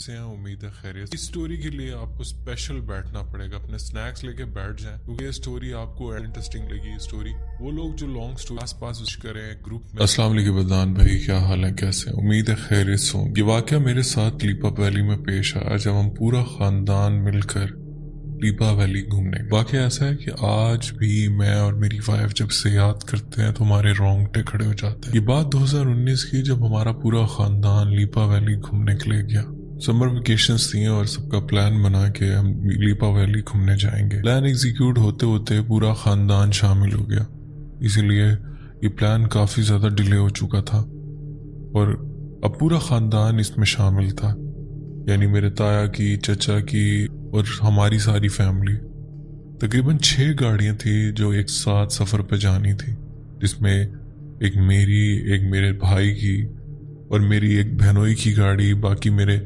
कैसे हैं? उम्मीद है खैरियत। इस स्टोरी के लिए आपको स्पेशल बैठना पड़ेगा, अपने स्नैक्स लेके बैठ जाएं क्योंकि ये स्टोरी आपको इंटरेस्टिंग लगी। ये स्टोरी वो लोग जो लॉन्ग स्टोरी आस पास विश करें ग्रुप में। अस्सलाम वालेकुम बदनान भाई, क्या हाल है, कैसे हैं? उम्मीद है खैरियत हो। ये वाकया मेरे साथ लीपा वैली में पेश आया जब हम पूरा खानदान मिलकर लीपा वैली घूमने। वाकया ऐसा है कि आज भी मैं और मेरी वाइफ जब से याद करते हैं तो हमारे रोंगटे खड़े हो जाते हैं। ये बात 2019 की, जब हमारा पूरा खानदान लीपा वैली घूमने के लिए गया। समर वेकेशंस थी और सबका प्लान बना के हम लीपा वैली घूमने जाएंगे। प्लान एग्जीक्यूट होते होते पूरा खानदान शामिल हो गया, इसीलिए ये प्लान काफी ज्यादा डिले हो चुका था और अब पूरा खानदान इसमें शामिल था, यानी मेरे ताया की, चचा की और हमारी सारी फैमिली। तकरीबन 6 गाड़ियां थी जो एक साथ सफर पे जानी थी, जिसमें एक मेरी, एक मेरे भाई की और मेरी एक बहनोई की गाड़ी, बाकी मेरे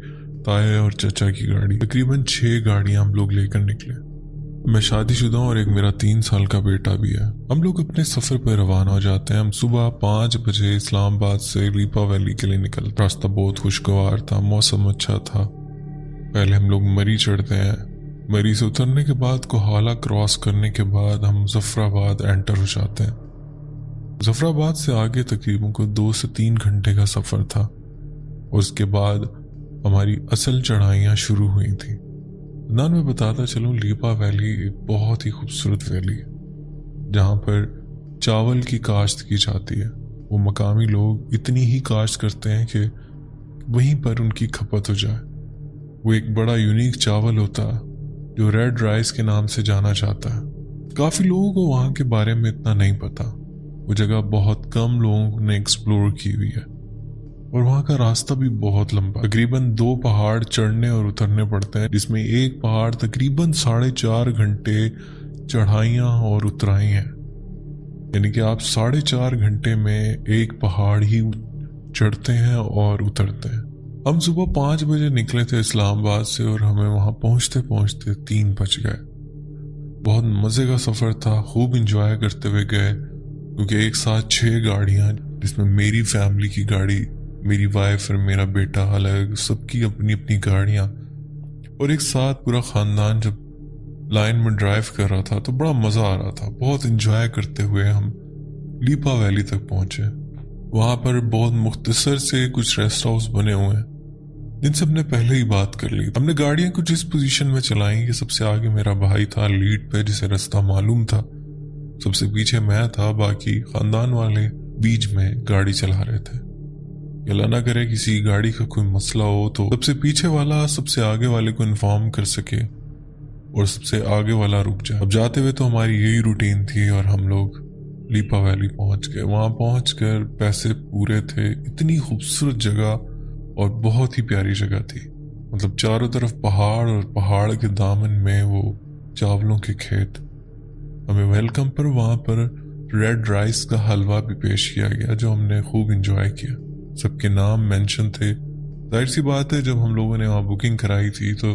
ताया और चचा की गाड़ी। तकरीबन 6 गाड़ियां हम लोग लेकर निकले। मैं शादीशुदा हूं और एक मेरा 3 साल का बेटा भी है। हम लोग अपने सफर पर रवाना हो जाते हैं। हम सुबह 5 बजे इस्लामाबाद से लीपा वैली के लिए निकल। रास्ता बहुत खुशगवार था, मौसम अच्छा था। पहले हम लोग मरी चढ़ते हैं। मरी से उतरने के बाद कोहाला क्रॉस करने के बाद हम मुजफ्फराबाद एंटर हो जाते हैं। मुजफ्फराबाद से आगे तकरीबन को 2 से 3 घंटे का सफर था और उसके बाद हमारी असल चढ़ाइयाँ शुरू हुई थी। नान मैं बताता चलूँ, लीपा वैली एक बहुत ही खूबसूरत वैली है जहाँ पर चावल की काश्त की जाती है। वो मकामी लोग इतनी ही काश्त करते हैं कि वहीं पर उनकी खपत हो जाए। वो एक बड़ा यूनिक चावल होता है जो रेड राइस के नाम से जाना जाता है। काफी लोगों को वहाँ के बारे में इतना नहीं पता। वो जगह बहुत कम लोगों ने एक्सप्लोर की हुई है और वहाँ का रास्ता भी बहुत लंबा। तकरीबन 2 पहाड़ चढ़ने और उतरने पड़ते हैं, जिसमें एक पहाड़ तकरीबन 4.5 घंटे चढ़ाइयाँ और उतराई हैं। यानी कि आप 4.5 घंटे में एक पहाड़ ही चढ़ते हैं और उतरते हैं। हम सुबह 5 बजे निकले थे इस्लामाबाद से और हमें वहां पहुंचते पहुंचते 3 बज गए। बहुत मजे का सफर था, खूब इंजॉय करते हुए गए क्योंकि एक साथ 6 गाड़ियां, जिसमें मेरी फैमिली की गाड़ी, मेरी वाइफ और मेरा बेटा अलग, सबकी अपनी अपनी गाड़ियां, और एक साथ पूरा खानदान जब लाइन में ड्राइव कर रहा था तो बड़ा मजा आ रहा था। बहुत इंजॉय करते हुए हम लीपा वैली तक पहुंचे। वहां पर बहुत मुख्तसर से कुछ रेस्ट हाउस बने हुए हैं जिनसे हमने पहले ही बात कर ली। हमने गाड़ियां कुछ इस पोजीशन में चलाई कि सबसे आगे मेरा भाई था लीड पे, जिसे रास्ता मालूम था। सबसे पीछे मैं था, बाकी खानदान वाले बीच में गाड़ी चला रहे थे। अल्लाह ना करे किसी गाड़ी का कोई मसला हो तो सबसे पीछे वाला सबसे आगे वाले को इन्फॉर्म कर सके और सबसे आगे वाला रुक जाए। अब जाते हुए तो हमारी यही रूटीन थी और हम लोग लीपा वैली पहुंच गए। वहां पहुंचकर पैसे पूरे थे। इतनी खूबसूरत जगह और बहुत ही प्यारी जगह थी। मतलब चारों तरफ पहाड़ और पहाड़ के दामन में वो चावलों के खेत। हमें वेलकम पर वहां पर रेड राइस का हलवा भी पेश किया गया जो हमने खूब इंजॉय किया। सबके नाम मेंशन थे। जाहिर सी बात है, जब हम लोगों ने वहाँ बुकिंग कराई थी तो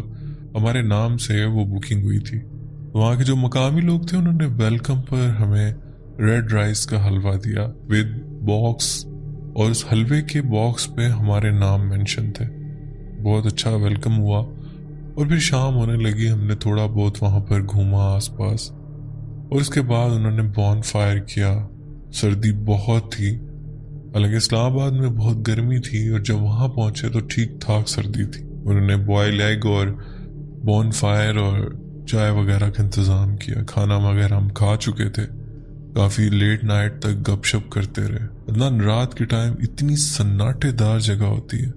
हमारे नाम से वो बुकिंग हुई थी। वहाँ के जो मकामी लोग थे उन्होंने वेलकम पर हमें रेड राइस का हलवा दिया विद बॉक्स, और उस हलवे के बॉक्स पे हमारे नाम मेंशन थे। बहुत अच्छा वेलकम हुआ और फिर शाम होने लगी। हमने थोड़ा बहुत वहां पर घूमा आसपास और उसके बाद उन्होंने बॉन फायर किया। सर्दी बहुत थी, हालांकि इस्लामाबाद में बहुत गर्मी थी और जब वहां पहुंचे तो ठीक ठाक सर्दी थी। उन्होंने बॉयल एग और बॉन फायर और चाय वगैरह का इंतजाम किया। खाना वगैरह हम खा चुके थे। काफी लेट नाइट तक गपशप करते रहे। अदनान, रात के टाइम इतनी सन्नाटेदार जगह होती है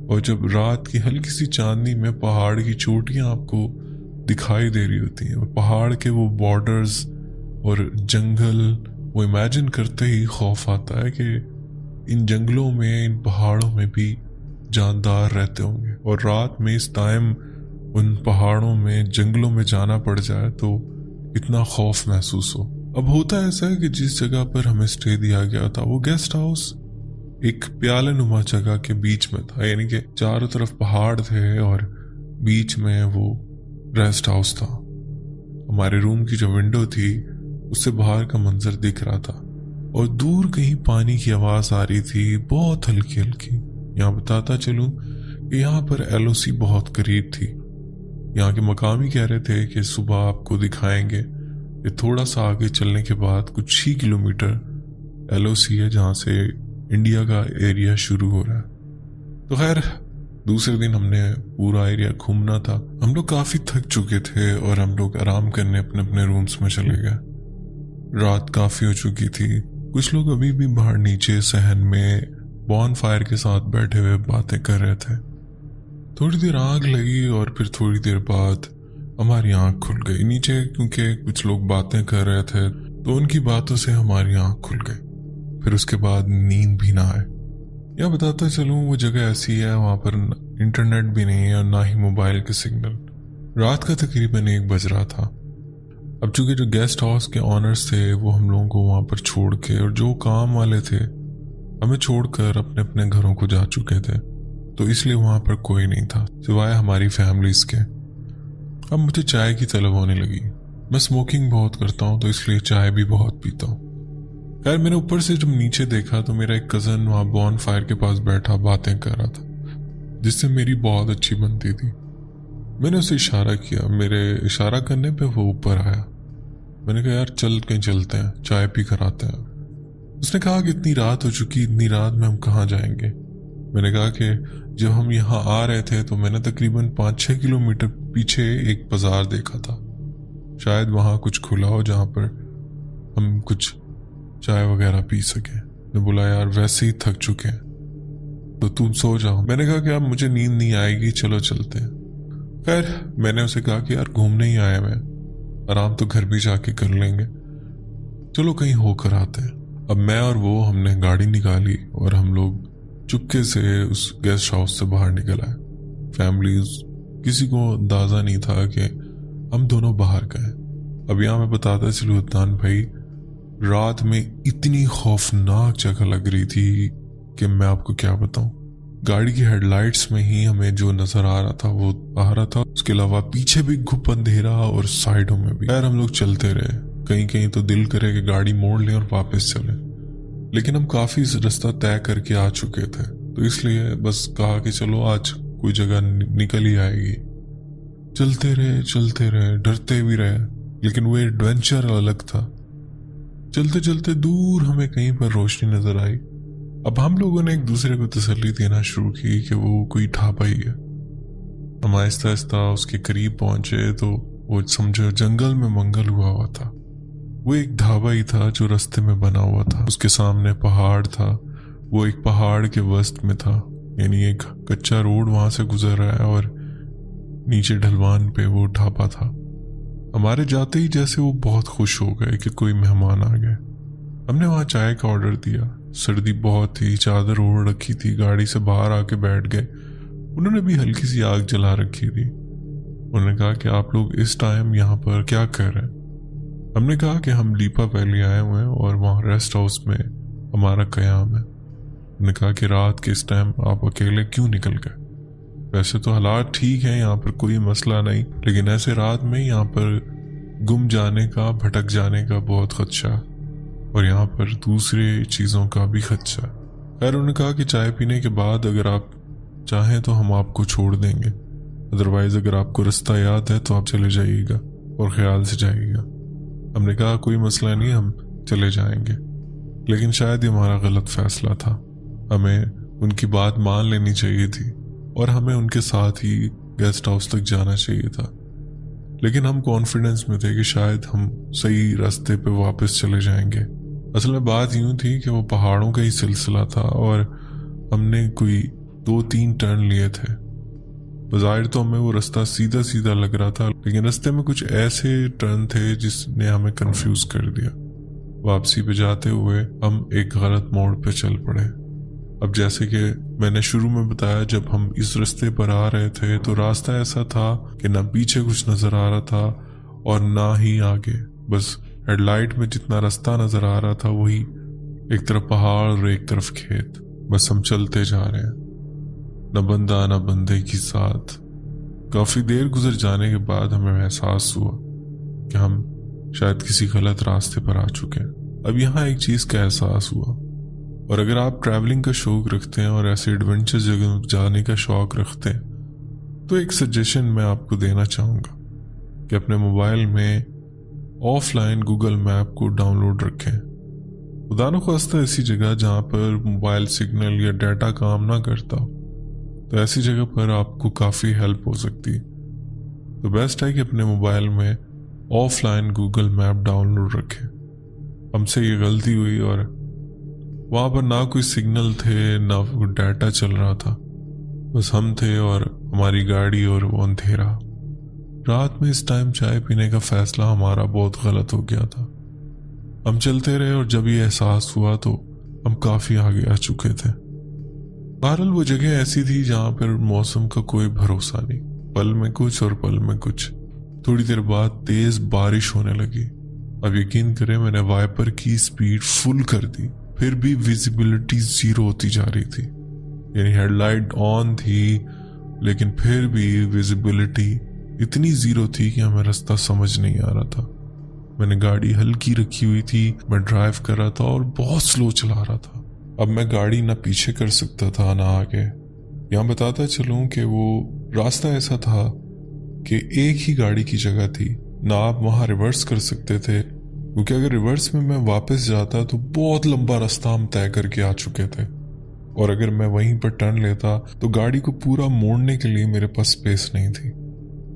और जब रात की हल्की सी चांदनी में पहाड़ की चोटियां आपको दिखाई दे रही होती हैं और पहाड़ के वो बॉर्डर्स और जंगल, वो इमेजिन करते ही खौफ आता है कि इन जंगलों में, इन पहाड़ों में भी जानदार रहते होंगे और रात में इस टाइम उन पहाड़ों में, जंगलों में जाना पड़ जाए तो इतना खौफ महसूस हो। अब होता ऐसा है कि जिस जगह पर हमें स्टे दिया गया था वो गेस्ट हाउस एक प्यालेनुमा जगह के बीच में था, यानी कि चारों तरफ पहाड़ थे और बीच में वो रेस्ट हाउस था। हमारे रूम की जो विंडो थी उससे बाहर का मंजर दिख रहा था और दूर कहीं पानी की आवाज आ रही थी, बहुत हल्की हल्की। यहाँ बताता चलूं कि यहाँ पर एलओसी बहुत करीब थी। यहाँ के मकामी कह रहे थे कि सुबह आपको दिखाएंगे। ये थोड़ा सा आगे चलने के बाद कुछ ही किलोमीटर एलओसी है जहाँ से इंडिया का एरिया शुरू हो रहा है। तो खैर दूसरे दिन हमने पूरा एरिया घूमना था। हम लोग काफ़ी थक चुके थे और हम लोग आराम करने अपने अपने रूम्स में चले गए। रात काफ़ी हो चुकी थी। कुछ लोग अभी भी बाहर नीचे सहन में बॉन फायर के साथ बैठे हुए बातें कर रहे थे। थोड़ी देर आग लगी और फिर थोड़ी देर बाद हमारी आँख खुल गई नीचे, क्योंकि कुछ लोग बातें कर रहे थे तो उनकी बातों से हमारी आँख खुल गई। फिर उसके बाद नींद भी ना आए। या बताता चलूँ वो जगह ऐसी है, वहाँ पर इंटरनेट भी नहीं है और ना ही मोबाइल के सिग्नल। रात का तकरीबन 1 बज रहा था। अब चूंकि जो गेस्ट हाउस के ऑनर्स थे वो हम लोगों को वहाँ पर छोड़ के, और जो काम वाले थे हमें छोड़कर अपने अपने घरों को जा चुके थे, तो इसलिए वहाँ पर कोई नहीं था सिवाय हमारी फैमिलीज के। अब मुझे चाय की तलब होने लगी। मैं स्मोकिंग बहुत करता हूँ तो इसलिए चाय भी बहुत पीता हूँ। खैर मैंने ऊपर से जब नीचे देखा तो मेरा एक कज़न वहाँ बॉन फायर के पास बैठा बातें कर रहा था, जिससे मेरी बहुत अच्छी बनती थी। मैंने उसे इशारा किया। मेरे इशारा करने पे वो ऊपर आया। मैंने कहा यार चल कहीं चलते हैं, चाय पी कर आते हैं। उसने कहा कि इतनी रात हो चुकी, इतनी रात में हम कहाँ जाएंगे। मैंने कहा कि जब हम यहाँ आ रहे थे तो मैंने तकरीबन 5-6 किलोमीटर पीछे एक बाजार देखा था, शायद वहाँ कुछ खुला हो जहाँ पर हम कुछ चाय वगैरह पी सके। ने बोला यार वैसे ही थक चुके हैं तो तुम सो जाओ। मैंने कहा कि अब मुझे नींद नहीं आएगी, चलो चलते हैं। खैर मैंने उसे कहा कि यार घूमने ही आया मैं, आराम तो घर भी जाके कर लेंगे, चलो कहीं होकर आते हैं। अब मैं और वो हमने गाड़ी निकाली और हम लोग चुपके से उस गेस्ट हाउस से बाहर निकल आए। फैमिलीज किसी को अंदाजा नहीं था कि हम दोनों बाहर गए। अब यहाँ मैं बताता चलूँ अदनान भाई, रात में इतनी खौफनाक जगह लग रही थी कि मैं आपको क्या बताऊं। गाड़ी की हेडलाइट्स में ही हमें जो नजर आ रहा था वो आ रहा था, उसके अलावा पीछे भी घुप अंधेरा और साइडों में भी। यार हम लोग चलते रहे, कहीं कहीं तो दिल करे कि गाड़ी मोड़ लें और वापस चले, लेकिन हम काफी रास्ता तय करके आ चुके थे, तो इसलिए बस कहा कि चलो आज कोई जगह निकल ही आएगी। चलते रहे, डरते भी रहे, लेकिन वो एडवेंचर अलग था। चलते चलते दूर हमें कहीं पर रोशनी नजर आई। अब हम लोगों ने एक दूसरे को तसल्ली देना शुरू की कि वो कोई ढाबा ही है। हम आहिस्ता आहिस्ता उसके करीब पहुंचे तो वो समझो जंगल में मंगल हुआ था। वो एक ढाबा ही था जो रास्ते में बना हुआ था। उसके सामने पहाड़ था, वो एक पहाड़ के वस्त में था, यानी एक कच्चा रोड वहां से गुजर रहा है और नीचे ढलवान पे वो ढाबा था। हमारे जाते ही जैसे वो बहुत खुश हो गए कि कोई मेहमान आ गए। हमने वहाँ चाय का ऑर्डर दिया। सर्दी बहुत थी, चादर ओढ़ रखी थी, गाड़ी से बाहर आके बैठ गए। उन्होंने भी हल्की सी आग जला रखी थी। उन्होंने कहा कि आप लोग इस टाइम यहाँ पर क्या कर रहे हैं। हमने कहा कि हम लीपा वैली आए हुए हैं और वहाँ रेस्ट हाउस में हमारा कयाम है। उन्होंने कहा कि रात के इस टाइम आप अकेले क्यों निकल गए। वैसे तो हालात ठीक है, यहाँ पर कोई मसला नहीं, लेकिन ऐसे रात में यहाँ पर गुम जाने का, भटक जाने का बहुत खदशा, और यहाँ पर दूसरे चीज़ों का भी खदशा। खैर उन्होंने कहा कि चाय पीने के बाद अगर आप चाहें तो हम आपको छोड़ देंगे, अदरवाइज अगर आपको रास्ता याद है तो आप चले जाइएगा और ख्याल से जाइएगा। हमने कहा कोई मसला नहीं, हम चले जाएंगे, लेकिन शायद ये हमारा गलत फैसला था। हमें उनकी बात मान लेनी चाहिए थी और हमें उनके साथ ही गेस्ट हाउस तक जाना चाहिए था, लेकिन हम कॉन्फिडेंस में थे कि शायद हम सही रास्ते पे वापस चले जाएंगे। असल में बात यूं थी कि वो पहाड़ों का ही सिलसिला था और हमने कोई 2-3 टर्न लिए थे। बज़ाहिर तो हमें वो रास्ता सीधा सीधा लग रहा था, लेकिन रास्ते में कुछ ऐसे टर्न थे जिसने हमें कंफ्यूज कर दिया। वापसी पे जाते हुए हम एक गलत मोड़ पे चल पड़े। अब जैसे कि मैंने शुरू में बताया, जब हम इस रास्ते पर आ रहे थे तो रास्ता ऐसा था कि ना पीछे कुछ नजर आ रहा था और ना ही आगे। बस हेडलाइट में जितना रास्ता नजर आ रहा था वही एक तरफ पहाड़ और एक तरफ खेत। बस हम चलते जा रहे हैं, न बंदा न बंदे की साथ। काफी देर गुजर जाने के बाद हमें एहसास हुआ कि हम शायद किसी गलत रास्ते पर आ चुके हैं। अब यहाँ एक चीज का एहसास हुआ और अगर आप ट्रैवलिंग का शौक रखते हैं और ऐसे एडवेंचर जगह जाने का शौक रखते हैं तो एक सजेशन मैं आपको देना चाहूँगा कि अपने मोबाइल में ऑफलाइन गूगल मैप को डाउनलोड रखें। खुदा न खास्ता ऐसी जगह जहाँ पर मोबाइल सिग्नल या डाटा काम ना करता हो, तो ऐसी जगह पर आपको काफ़ी हेल्प हो सकती है। तो बेस्ट है कि अपने मोबाइल में ऑफलाइन गूगल मैप डाउनलोड रखें। हमसे ये गलती हुई और वहाँ पर ना कोई सिग्नल थे ना कोई डाटा चल रहा था, बस हम थे और हमारी गाड़ी और वो अंधेरा। रात में इस टाइम चाय पीने का फैसला हमारा बहुत गलत हो गया था। हम चलते रहे और जब ये एहसास हुआ तो हम काफ़ी आगे आ चुके थे। बहरहाल वो जगह ऐसी थी जहाँ पर मौसम का कोई भरोसा नहीं, पल में कुछ और पल में कुछ। थोड़ी देर बाद तेज बारिश होने लगी। अब यकीन करें मैंने वाइपर की स्पीड फुल कर दी, फिर भी विजिबिलिटी 0 होती जा रही थी। यानी हेडलाइट ऑन थी लेकिन फिर भी विजिबिलिटी इतनी 0 थी कि हमें रास्ता समझ नहीं आ रहा था। मैंने गाड़ी हल्की रखी हुई थी, मैं ड्राइव कर रहा था और बहुत स्लो चला रहा था। अब मैं गाड़ी ना पीछे कर सकता था ना आगे। यहाँ बताता चलूं कि वो रास्ता ऐसा था कि एक ही गाड़ी की जगह थी, ना आप वहाँ रिवर्स कर सकते थे, क्योंकि अगर रिवर्स में मैं वापस जाता तो बहुत लंबा रास्ता हम तय करके आ चुके थे, और अगर मैं वहीं पर टर्न लेता तो गाड़ी को पूरा मोड़ने के लिए मेरे पास स्पेस नहीं थी।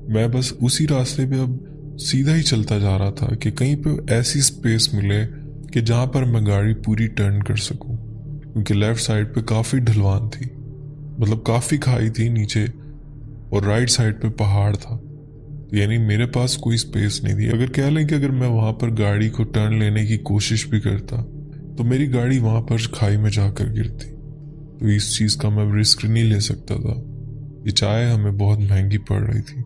मैं बस उसी रास्ते पे अब सीधा ही चलता जा रहा था कि कहीं पे ऐसी स्पेस मिले कि जहाँ पर मैं गाड़ी पूरी टर्न कर सकूं, क्योंकि लेफ्ट साइड पे काफ़ी ढलवान थी, मतलब काफ़ी खाई थी नीचे, और राइट साइड पे पहाड़ था। यानी मेरे पास कोई स्पेस नहीं थी। अगर कह लें कि अगर मैं वहाँ पर गाड़ी को टर्न लेने की कोशिश भी करता तो मेरी गाड़ी वहाँ पर खाई में जाकर गिरती। तो इस चीज़ का मैं रिस्क नहीं ले सकता था। ये चाय हमें बहुत महंगी पड़ रही थी।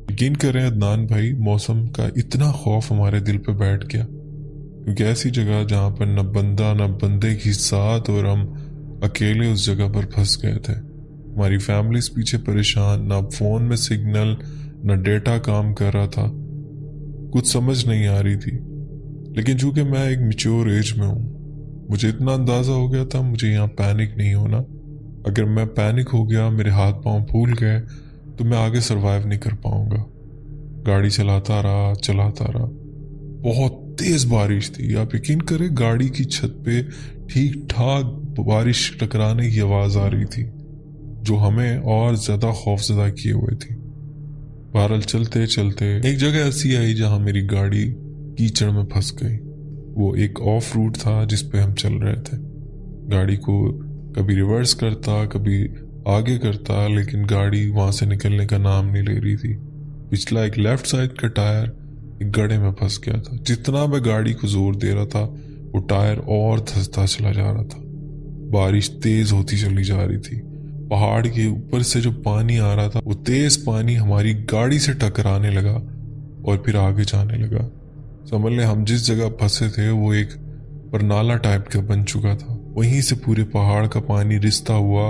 यकीन करें अदनान भाई, मौसम का इतना खौफ हमारे दिल पे बैठ गया, क्योंकि ऐसी जगह जहाँ पर न बंदा न बंदे की साथ, और हम अकेले उस जगह पर फंस गए थे। हमारी फैमिलीज पीछे परेशान, ना फ़ोन में सिग्नल न डेटा काम कर रहा था, कुछ समझ नहीं आ रही थी। लेकिन चूंकि मैं एक मैच्योर एज में हूँ, मुझे इतना अंदाज़ा हो गया था मुझे यहाँ पैनिक नहीं होना। अगर मैं पैनिक हो गया, मेरे हाथ पांव फूल गए, तो मैं आगे सरवाइव नहीं कर पाऊंगा। गाड़ी चलाता रहा। बहुत तेज बारिश थी। आप यकीन करें गाड़ी की छत पे ठीक ठाक बारिश टकराने की आवाज़ आ रही थी, जो हमें और ज़्यादा खौफजदा किए हुए थी। बहरहाल चलते चलते एक जगह ऐसी आई जहां मेरी गाड़ी कीचड़ में फंस गई। वो एक ऑफ रूट था जिस पे हम चल रहे थे। गाड़ी को कभी रिवर्स करता, कभी आगे करता, लेकिन गाड़ी वहां से निकलने का नाम नहीं ले रही थी। पिछला एक लेफ्ट साइड का टायर एक गड्ढे में फंस गया था। जितना मैं गाड़ी को जोर दे रहा था, वो टायर और धंसता चला जा रहा था। बारिश तेज होती चली जा रही थी। पहाड़ के ऊपर से जो पानी आ रहा था, वो तेज पानी हमारी गाड़ी से टकराने लगा और फिर आगे जाने लगा। समझ लें हम जिस जगह फंसे थे वो एक परनाला टाइप का बन चुका था। वहीं से पूरे पहाड़ का पानी रिसता हुआ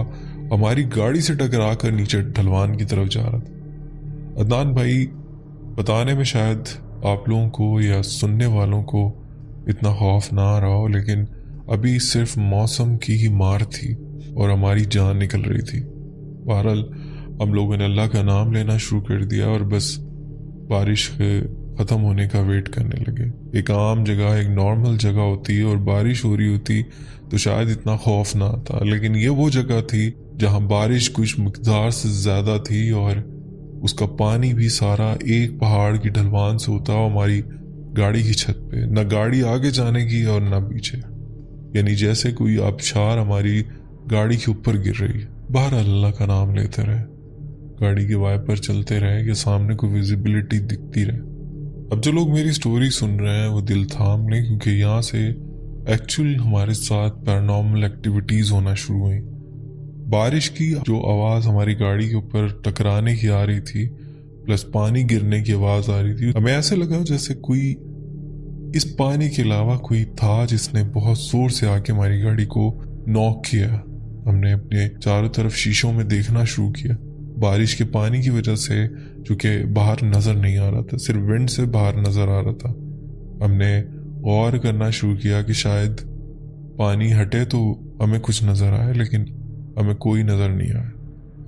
हमारी गाड़ी से टकरा कर नीचे ढलवान की तरफ जा रहा था। अदनान भाई, बताने में शायद आप लोगों को या सुनने वालों को इतना खौफ ना आ रहा हो, लेकिन अभी सिर्फ मौसम की ही मार थी और हमारी जान निकल रही थी। बहरहाल हम लोगों ने अल्लाह का नाम लेना शुरू कर दिया और बस बारिश के ख़त्म होने का वेट करने लगे। एक आम जगह, एक नॉर्मल जगह होती और बारिश हो रही होती तो शायद इतना खौफ ना आता, लेकिन ये वो जगह थी जहां बारिश कुछ मिकदार से ज़्यादा थी और उसका पानी भी सारा एक पहाड़ की ढलवान से होता हमारी गाड़ी की छत पे। न गाड़ी आगे जाने की और न पीछे, यानी जैसे कोई आबशार हमारी गाड़ी के ऊपर गिर रही है। बाहर अल्लाह का नाम लेते रहे, गाड़ी के वाइपर चलते रहे कि सामने को विजिबिलिटी दिखती रहे। अब जो लोग मेरी स्टोरी सुन रहे हैं वो दिल थाम लें, क्योंकि यहाँ से एक्चुअल हमारे साथ पैरानॉर्मल एक्टिविटीज़ होना शुरू हुई। बारिश की जो आवाज़ हमारी गाड़ी के ऊपर टकराने की आ रही थी, प्लस पानी गिरने की आवाज़ आ रही थी, हमें ऐसे लगा जैसे कोई इस पानी के अलावा कोई था जिसने बहुत जोर से आके हमारी गाड़ी को नॉक किया। हमने अपने चारों तरफ शीशों में देखना शुरू किया। बारिश के पानी की वजह से, चूंकि बाहर नज़र नहीं आ रहा था, सिर्फ विंड से बाहर नज़र आ रहा था, हमने गौर करना शुरू किया कि शायद पानी हटे तो हमें कुछ नज़र आए, लेकिन हमें कोई नज़र नहीं आया।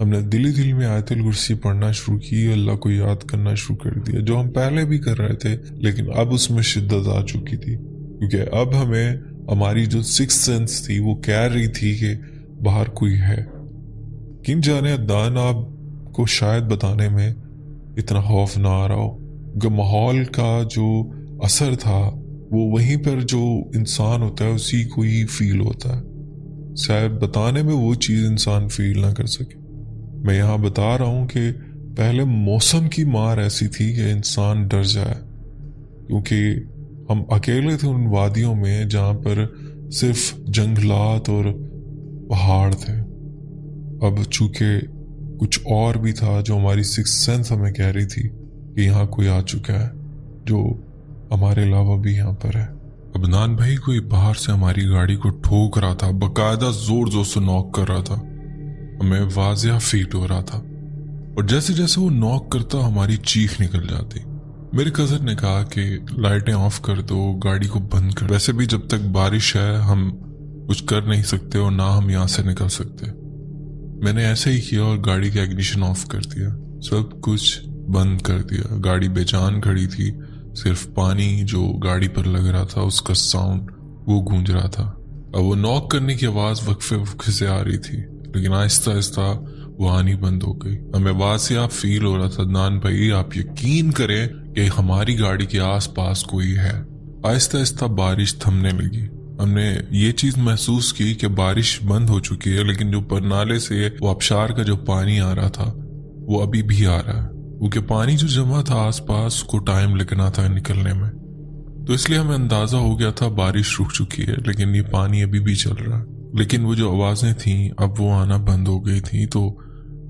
हमने दिल में आयतुल कुर्सी पढ़ना शुरू की, अल्लाह को याद करना शुरू कर दिया, जो हम पहले भी कर रहे थे, लेकिन अब उसमें शिद्दत आ चुकी थी, क्योंकि अब हमें हमारी जो सिक्स्थ सेंस थी वो कह रही थी कि बाहर कोई है। किन जाने अदनान आपको शायद बताने में इतना खौफ ना आ रहा हो, माहौल का जो असर था वो वहीं पर जो इंसान होता है उसी को ही फील होता है। शायद बताने में वो चीज़ इंसान फील ना कर सके। मैं यहाँ बता रहा हूँ कि पहले मौसम की मार ऐसी थी कि इंसान डर जाए, क्योंकि हम अकेले थे उन वादियों में जहाँ पर सिर्फ जंगलात और पहाड़ थे। अब चूंकि कुछ और भी था जो हमारी सिक्स्थ सेंस हमें कह रही थी कि यहाँ कोई आ चुका है जो हमारे अलावा भी यहाँ पर है। अदनान भाई कोई बाहर से हमारी गाड़ी को ठोक रहा था, बकायदा जोर जोर से नॉक कर रहा था। हमें वाजिया फील हो रहा था, और जैसे जैसे वो नॉक करता हमारी चीख निकल जाती। मेरे कज़न ने कहा कि लाइटें ऑफ कर दो, गाड़ी को बंद कर। वैसे भी जब तक बारिश है हम कुछ कर नहीं सकते और ना हम यहाँ से निकल सकते। मैंने ऐसे ही किया और गाड़ी का इग्निशन ऑफ कर दिया, सब कुछ बंद कर दिया। गाड़ी बेजान खड़ी थी, सिर्फ पानी जो गाड़ी पर लग रहा था उसका साउंड वो गूंज रहा था। अब वो नॉक करने की आवाज़ वक्फे से आ रही थी, लेकिन आहिस्ता आहिस्ता वो आनी बंद हो गई। हमें वासिया फील हो रहा था, अदनान भाई आप यकीन करें कि हमारी गाड़ी के आसपास कोई है। आहिस्ता आहिस्ता बारिश थमने लगी। हमने ये चीज़ महसूस की कि बारिश बंद हो चुकी है, लेकिन जो परनाले से वो आबशार का जो पानी आ रहा था वो अभी भी आ रहा है, क्योंकि पानी जो जमा था आसपास को टाइम लगना था निकलने में। तो इसलिए हमें अंदाजा हो गया था बारिश रुक चुकी है, लेकिन ये पानी अभी भी चल रहा है। लेकिन वो जो आवाज़ें थीं अब वो आना बंद हो गई थी। तो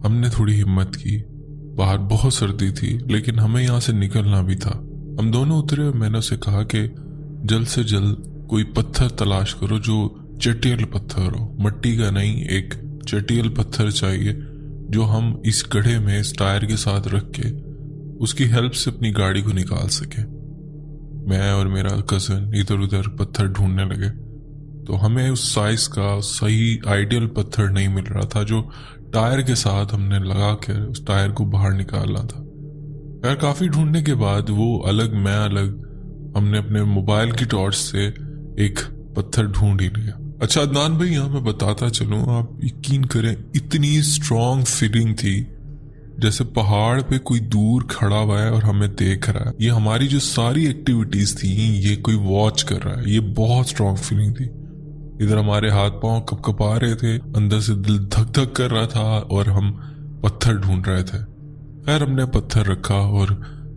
हमने थोड़ी हिम्मत की। बाहर बहुत सर्दी थी, लेकिन हमें यहाँ से निकलना भी था। हम दोनों उतरे और मैंने उसे कहा कि जल्द से जल्द कोई पत्थर तलाश करो जो चटियल पत्थर हो, मिट्टी का नहीं, एक चटियल पत्थर चाहिए जो हम इस गड्ढे में इस टायर के साथ रख के उसकी हेल्प से अपनी गाड़ी को निकाल सके। मैं और मेरा कज़न इधर उधर पत्थर ढूंढने लगे, तो हमें उस साइज का सही आइडियल पत्थर नहीं मिल रहा था जो टायर के साथ हमने लगा कर उस टायर को बाहर निकालना था। खैर काफ़ी ढूंढने के बाद वो अलग मैं अलग हमने अपने मोबाइल की टॉर्च से एक पत्थर ढूंढ ही लिया। अच्छा अदनान भाई यहाँ मैं बताता चलूँ, आप यकीन करें इतनी स्ट्रॉन्ग फीलिंग थी जैसे पहाड़ पे कोई दूर खड़ा हुआ है और हमें देख रहा है। ये हमारी जो सारी एक्टिविटीज थी ये कोई वॉच कर रहा है। ये बहुत स्ट्रॉन्ग फीलिंग थी। इधर हमारे हाथ पांव कपकपा रहे थे, अंदर से दिल धक धक कर रहा था और हम पत्थर ढूंढ रहे थे। खैर हमने पत्थर रखा और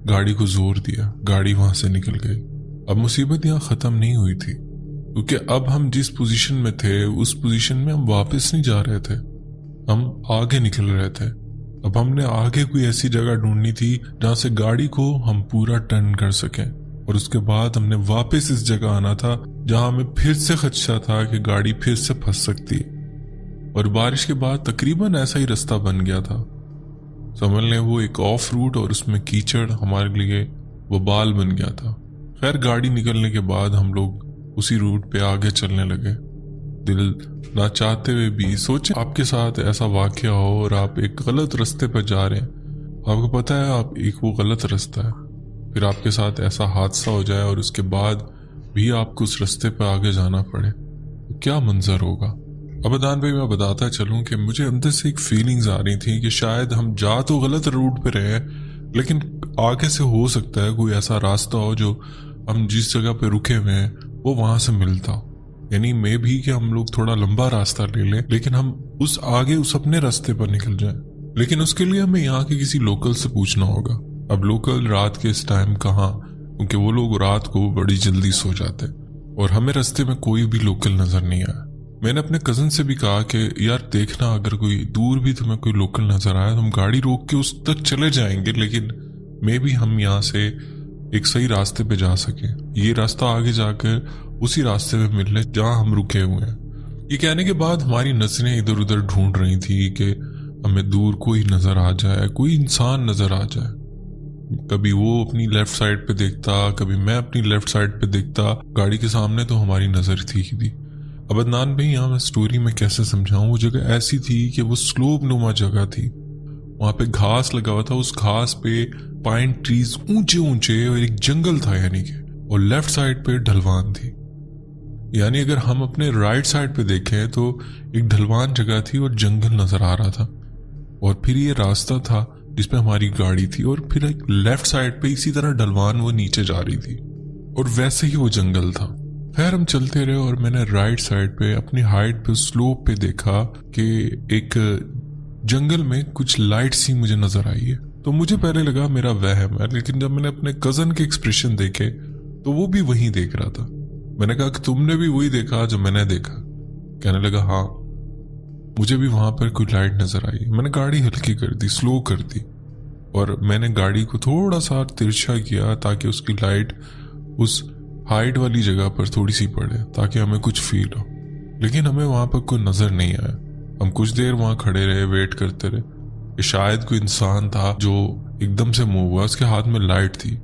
गाड़ी को जोर दिया, गाड़ी वहां से निकल गई। अब मुसीबत यहाँ खत्म नहीं हुई थी, क्योंकि अब हम जिस पोजीशन में थे उस पोजीशन में हम वापस नहीं जा रहे थे, हम आगे निकल रहे थे। अब हमने आगे कोई ऐसी जगह ढूंढनी थी जहां से गाड़ी को हम पूरा टर्न कर सकें, और उसके बाद हमने वापस इस जगह आना था जहां हमें फिर से खदशा था कि गाड़ी फिर से फंस सकती। और बारिश के बाद तकरीबन ऐसा ही रास्ता बन गया था। समझ लें वो एक ऑफ रूट और उसमें कीचड़ हमारे लिए वबाल बन गया था। खैर गाड़ी निकलने के बाद हम लोग उसी रूट पे आगे चलने लगे। दिल ना चाहते हुए भी सोचे आपके साथ ऐसा वाकया हो और आप एक गलत रास्ते पर जा रहे हैं, आपको पता है आप एक वो गलत रास्ता है, फिर आपके साथ ऐसा हादसा हो जाए और उसके बाद भी आपको उस रास्ते पर आगे जाना पड़े, तो क्या मंजर होगा। अब अदनान भाई मैं बताता चलूं कि मुझे अंदर से एक फीलिंग्स आ रही थी कि शायद हम जा तो गलत रूट पे रहे, लेकिन आगे से हो सकता है कोई ऐसा रास्ता हो जो हम जिस जगह पे रुके हुए हैं वो वहां से मिलता हो। यानी मे भी कि हम लोग थोड़ा लंबा रास्ता ले लें, लेकिन हम उस आगे उस अपने रास्ते पर निकल जाएं। लेकिन उसके लिए हमें यहाँ के किसी लोकल से पूछना होगा। अब लोकल रात के इस टाइम कहाँ, क्योंकि वो लोग रात को बड़ी जल्दी सो जाते, और हमें रास्ते में कोई भी लोकल नजर नहीं आया। मैंने अपने कजन से भी कहा कि यार देखना अगर कोई दूर भी तुम्हें कोई लोकल नजर आया तो हम गाड़ी रोक के उस तक चले जाएंगे, लेकिन मे भी हम यहाँ से एक सही रास्ते पे जा सके, ये रास्ता आगे जाकर उसी रास्ते में मिल ले जहाँ हम रुके हुए हैं। ये कहने के बाद हमारी नजरें इधर उधर ढूंढ रही थी कि हमें दूर कोई नजर आ जाए, कोई इंसान नजर आ जाए। कभी वो अपनी लेफ्ट साइड पे देखता, कभी मैं अपनी लेफ्ट साइड पे देखता। गाड़ी के सामने तो हमारी नजर थी ही थी। अब अदनान भाई यहाँ मैं स्टोरी में कैसे समझाऊं, वो जगह ऐसी थी कि वो स्लोप नुमा जगह थी। वहां पे घास लगा हुआ था, उस घास पे पाइन ट्रीज ऊंचे ऊंचे और एक जंगल था यानी कि, और लेफ्ट साइड पे ढलवान थी। यानी अगर हम अपने राइट साइड पे देखें तो एक ढलवान जगह थी और जंगल नजर आ रहा था, और फिर ये रास्ता था जिसपे हमारी गाड़ी थी, और फिर एक लेफ्ट साइड पे इसी तरह ढलवान वो नीचे जा रही थी, और वैसे ही वो जंगल था। खैर हम चलते रहे और मैंने राइट साइड पे अपनी हाइट पे स्लोप पे देखा कि एक जंगल में कुछ लाइट सी मुझे नजर आई है। तो मुझे पहले लगा मेरा वहम है, लेकिन जब मैंने अपने कजन के एक्सप्रेशन देखे तो वो भी वही देख रहा था। मैंने कहा कि तुमने भी वही देखा जो मैंने देखा? कहने लगा हाँ, मुझे भी वहां पर कोई लाइट नजर आई। मैंने गाड़ी हल्की कर दी, स्लो कर दी, और मैंने गाड़ी को थोड़ा सा तिरछा किया ताकि उसकी लाइट उस हाइट वाली जगह पर थोड़ी सी पड़े ताकि हमें कुछ फील हो। लेकिन हमें वहां पर कोई नजर नहीं आया। हम कुछ देर वहां खड़े रहे, वेट करते रहे कि शायद कोई इंसान था जो एकदम से मूव हुआ, उसके हाथ में लाइट थी।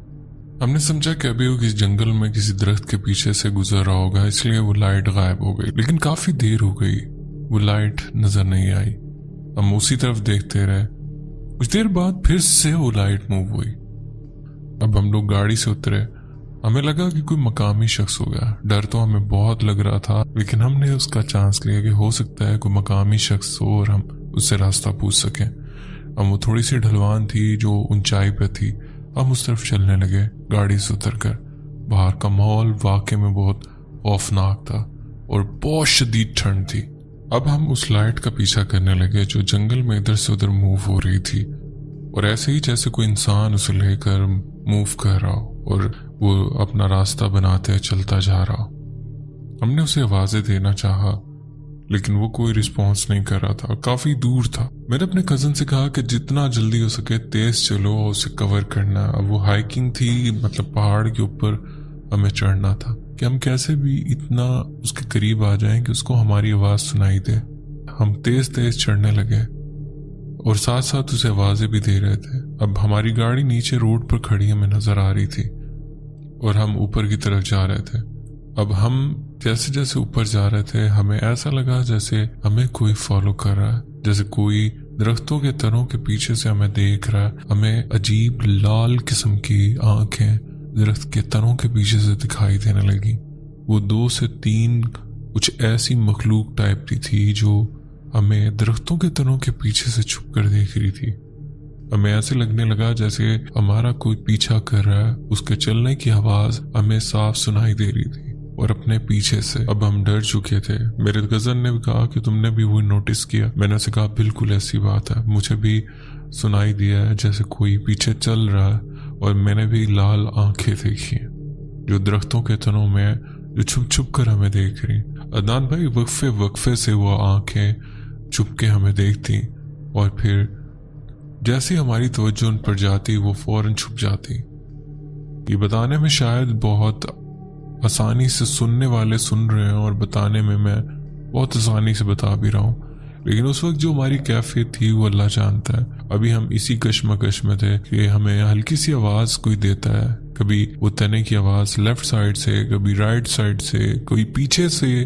हमने समझा कि अभी वो किसी जंगल में किसी दरख्त के पीछे से गुजर रहा होगा, इसलिए वो लाइट गायब हो गई। लेकिन काफी देर हो गई, वो लाइट नजर नहीं आई। हम उसी तरफ देखते रहे। कुछ देर बाद फिर से वो लाइट मूव हुई। अब हम लोग गाड़ी से उतरे। हमें लगा कि कोई मकामी शख्स होगा। डर तो हमें बहुत लग रहा था, लेकिन हमने उसका चांस लिया कि हो सकता है कोई मकामी शख्स हो और हम उससे रास्ता पूछ सकें। अब वो थोड़ी सी ढलवान थी जो ऊंचाई पे थी। हम उस तरफ चलने लगे गाड़ी से उतरकर। बाहर का माहौल वाकई में बहुत खौफनाक था और बहुत शदीद ठंड थी। अब हम उस लाइट का पीछा करने लगे जो जंगल में इधर से उधर मूव हो रही थी, और ऐसे ही जैसे कोई इंसान उसे लेकर मूव कर रहा हो और वो अपना रास्ता बनाते चलता जा रहा। हमने उसे आवाजें देना चाहा, लेकिन वो कोई रिस्पॉन्स नहीं कर रहा था, काफी दूर था। मैंने अपने कजन से कहा कि जितना जल्दी हो सके तेज चलो और उसे कवर करना। अब वो हाइकिंग थी, मतलब पहाड़ के ऊपर हमें चढ़ना था कि हम कैसे भी इतना उसके करीब आ जाएं कि उसको हमारी आवाज सुनाई दे। हम तेज तेज चढ़ने लगे और साथ साथ उसे आवाजें भी दे रहे थे। अब हमारी गाड़ी नीचे रोड पर खड़ी हमें नजर आ रही थी और हम ऊपर की तरफ जा रहे थे। अब हम जैसे जैसे ऊपर जा रहे थे हमें ऐसा लगा जैसे हमें कोई फॉलो कर रहा है, जैसे कोई दरख्तों के तनों के पीछे से हमें देख रहा है। हमें अजीब लाल किस्म की आंखें दरख्त के तनों के पीछे से दिखाई देने लगी। वो 2 से 3 कुछ ऐसी मखलूक टाइप की थी जो हमें दरख्तों के तनों के पीछे से छुप कर देख रही थी। हमें ऐसे लगने लगा जैसे हमारा कोई पीछा कर रहा है। उसके चलने की आवाज हमें साफ सुनाई दे रही थी और अपने पीछे से। अब हम डर चुके थे। मेरे कजन ने भी कहा कि तुमने भी वो नोटिस किया? मैंने उसे कहा बिल्कुल ऐसी बात है, मुझे भी सुनाई दिया है जैसे कोई पीछे चल रहा है, और मैंने भी लाल आंखें देखी जो दरख्तों के तनों में जो छुप छुप कर हमें देख रही। अदनान भाई वक्फे वक्फे से वो आंखें छुप के हमें देखती और फिर जैसे हमारी तवज्जो उन पर जाती वो फौरन छुप जाती। ये बताने में शायद बहुत आसानी से सुनने वाले सुन रहे हैं और बताने में मैं बहुत आसानी से बता भी रहा हूँ, लेकिन उस वक्त जो हमारी कैफियत थी वो अल्लाह जानता है। अभी हम इसी कश्मकश में थे कि हमें हल्की सी आवाज कोई देता है, कभी वो तने की आवाज लेफ्ट साइड से, कभी राइट साइड से, कोई पीछे से।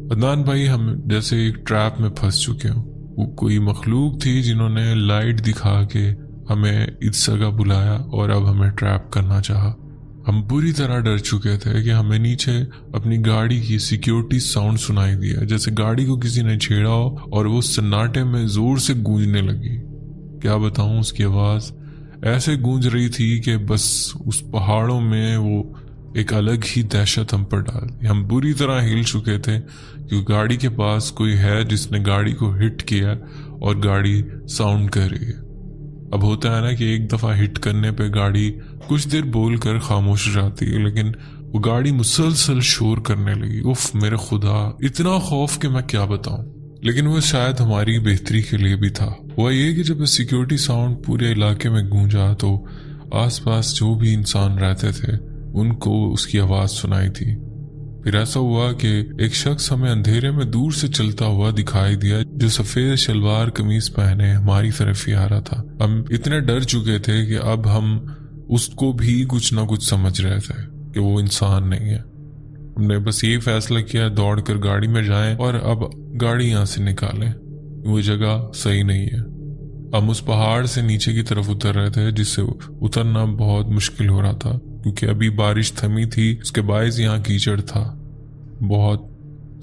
अदनान भाई हम जैसे एक ट्रैप में फंस चुके हो। वो कोई मखलूक थी जिन्होंने लाइट दिखा के हमें इस जगह बुलाया और अब हमें ट्रैप करना चाहा। हम बुरी तरह डर चुके थे कि हमें नीचे अपनी गाड़ी की सिक्योरिटी साउंड सुनाई दिया, जैसे गाड़ी को किसी ने छेड़ा हो और वो सन्नाटे में जोर से गूंजने लगी। क्या बताऊं, उसकी आवाज ऐसे गूंज रही थी कि बस उस पहाड़ों में वो एक अलग ही दहशत हम पर डाल दी। हम बुरी तरह हिल चुके थे क्योंकि गाड़ी के पास कोई है जिसने गाड़ी को हिट किया और गाड़ी साउंड कर रही है। अब होता है ना कि एक दफा हिट करने पे गाड़ी कुछ देर बोलकर खामोश हो जाती है, लेकिन वो गाड़ी मुसलसल शोर करने लगी। उफ मेरे खुदा, इतना खौफ कि मैं क्या बताऊं। लेकिन वो शायद हमारी बेहतरी के लिए भी था। हुआ ये कि जब सिक्योरिटी साउंड पूरे इलाके में गूंजा तो आसपास जो भी इंसान रहते थे उनको उसकी आवाज सुनाई थी। फिर ऐसा हुआ कि एक शख्स हमें अंधेरे में दूर से चलता हुआ दिखाई दिया जो सफेद शलवार कमीज पहने हमारी तरफ ही आ रहा था। हम इतने डर चुके थे कि अब हम उसको भी कुछ ना कुछ समझ रहे थे कि वो इंसान नहीं है। हमने बस ये फैसला किया दौड़ कर गाड़ी में जाएं और अब गाड़ी यहाँ से निकालें, वो जगह सही नहीं है। हम उस पहाड़ से नीचे की तरफ उतर रहे थे, जिससे उतरना बहुत मुश्किल हो रहा था क्योंकि अभी बारिश थमी थी, उसके बायस यहाँ कीचड़ था। बहुत